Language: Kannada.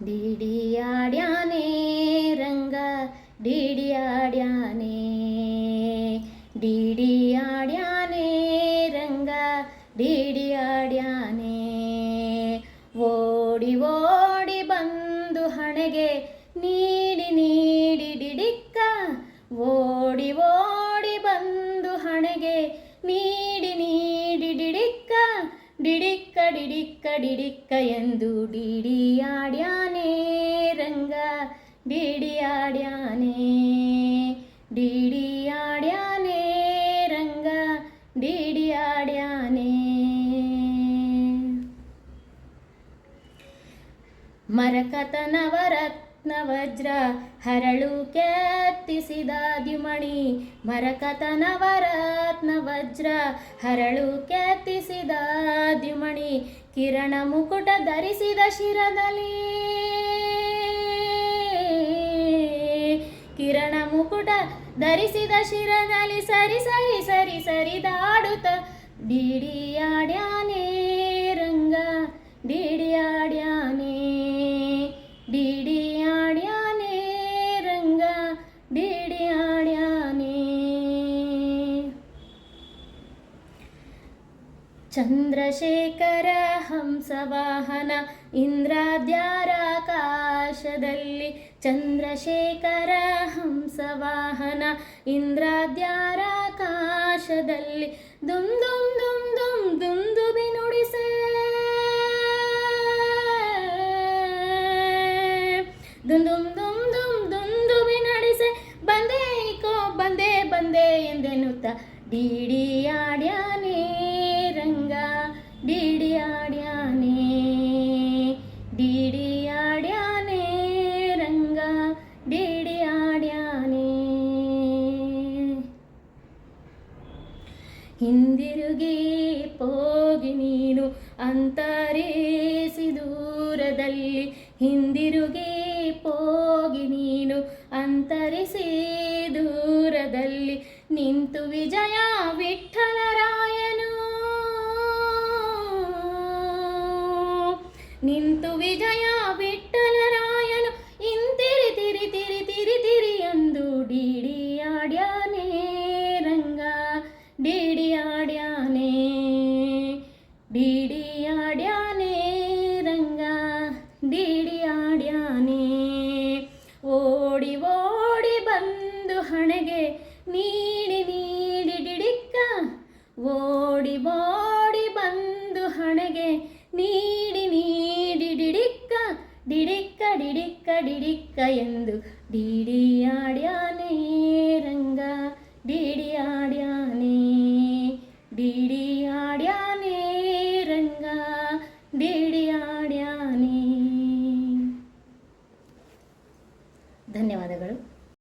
ಡಿಡಿಯಾಡ್ಯಾನೆ ರಂಗ ಡಿಡಿಯಾಡ್ಯಾನೆ ಡಿಡಿಯಾಡ್ಯಾನೆ ರಂಗ ಡಿಡಿಯಾಡ್ಯಾನೆ ಓಡಿ ಓಡಿ ಬಂದು ಹಣೆಗೆ ನೀಡಿ ನೀಡಿ ಡಿಡಿಕ್ಕ ಓಡಿ ಓಡಿ ಬಂದು ಹಣೆಗೆ ನೀಡಿ ನೀಡಿ ಡಿಡಿಕ್ಕ ಡಿಡಿಕ್ಕ ಡಿಡಿಕ್ಕ ಡಿಡಿಕ್ಕ ಎಂದು ಡಿಡಿಯಾಡ್ಯಾನೆ ರಂಗ ಡಿಡಿಯಾಡ್ಯಾನೆ ಡಿಡಿಯಾಡ್ಯಾನೆ ರಂಗ ಡಿಡಿಯಾಡ್ಯಾನೆ ಮರಕತ ನವರತ್ನ ವಜ್ರ ಹರಳು ಕೆತ್ತಿಸಿದ ದ್ಯುಮಣಿ ಮರಕತ ನವರತ್ನ ವಜ್ರ ಹರಳು ಕೆತ್ತಿಸಿದ ದ್ಯುಮಣಿ ಕಿರಣ ಮುಕುಟ ಧರಿಸಿದ ಶಿರದಲ್ಲಿ ಕಿರಣ ಮುಕುಟ ಧರಿಸಿದ ಶಿರದಲ್ಲಿ ಸರಿ ಸರಿ ಸರಿ ಸರಿದಾಡುತ್ತ ಡಿಡಿಯಾಡ್ಯಾನೆ ರಂಗ ಡಿಡಿಯಾಡ್ಯಾನೆ ಡಿಡಿಯಾಡ್ಯಾನೆ ರಂಗ ಡಿಡಿಯಾಡ್ಯಾನೆ ಚಂದ್ರಶೇಖರ ಹಂಸವಾಹನ ಇಂದ್ರಾದ್ಯಾರಾಕಾಶದಲ್ಲಿ ಚಂದ್ರಶೇಖರ ಹಂಸವಾಹನ ಇಂದ್ರಾದ್ಯಾರಾಕಾಶದಲ್ಲಿ ದುಮ್ ದುಮ್ ದುಮ್ ದುಮ್ ದುಂದುಬಿ ನುಡಿಸೆ ದುಮ್ ದುಮ್ ದುಮ್ ದುಮ್ ದುಂದುಬಿ ನಡೆಸೆ ಬಂದೇಕೋ ಬಂದೆ ಬಂದೆ ಎಂದೆನ್ನುತ್ತ ಡಿಡಿಯಾಡ್ಯಾನೆ ರಂಗ ಡಿಡಿಯಾಡ್ಯಾನೆ ಡಿಡಿಯಾಡ್ಯಾನೆ ರಂಗ ಡಿಡಿಯಾಡ್ಯಾನೆ ಹಿಂದಿರುಗಿ ಹೋಗಿ ನೀನು ಅಂತರಿಸಿ ದೂರದಲ್ಲಿ ಹಿಂದಿರುಗಿ ಹೋಗಿ ನೀನು ಅಂತರಿಸಿ ದೂರದಲ್ಲಿ ನಿಂತು ವಿಜಯ ವಿಠ್ಠಲರಾಯನು ನಿಂತು ವಿಜಯ ವಿಠ್ಠಲರಾಯನು ಇಂತಿರಿ ತಿರಿ ತಿರಿ ತಿರಿ ತಿರಿ ಎಂದು ಡಿಡಿಯಾಡ್ಯಾನೆ ರಂಗ ಡಿಡಿಯಾಡ್ಯಾನೆ ಡಿಡಿಯಾಡ್ಯಾನೆ ರಂಗ ಡಿಡಿಯಾಡ್ಯಾನೆ ಓಡಿ ಓಡಿ ಬಂದು ಹಣೆಗೆ ನೀಡಿ ನೀಡಿ ಡಿಡಿಕ್ಕ ಓಡಿ ಓಡಿ ಬಂದು ಹಣೆಗೆ ನೀಡಿ ನೀಡಿ ಡಿಡಿಕ್ಕ ಡಿಡಿಕ್ಕ ಡಿಡಿಕ್ಕ ಡಿಡಿಕ್ಕ ಎಂದು ಡಿಡಿಯಾಡ್ಯಾನೆ ರಂಗ ಡಿಡಿಯಾಡ್ಯಾನೆ ಡಿ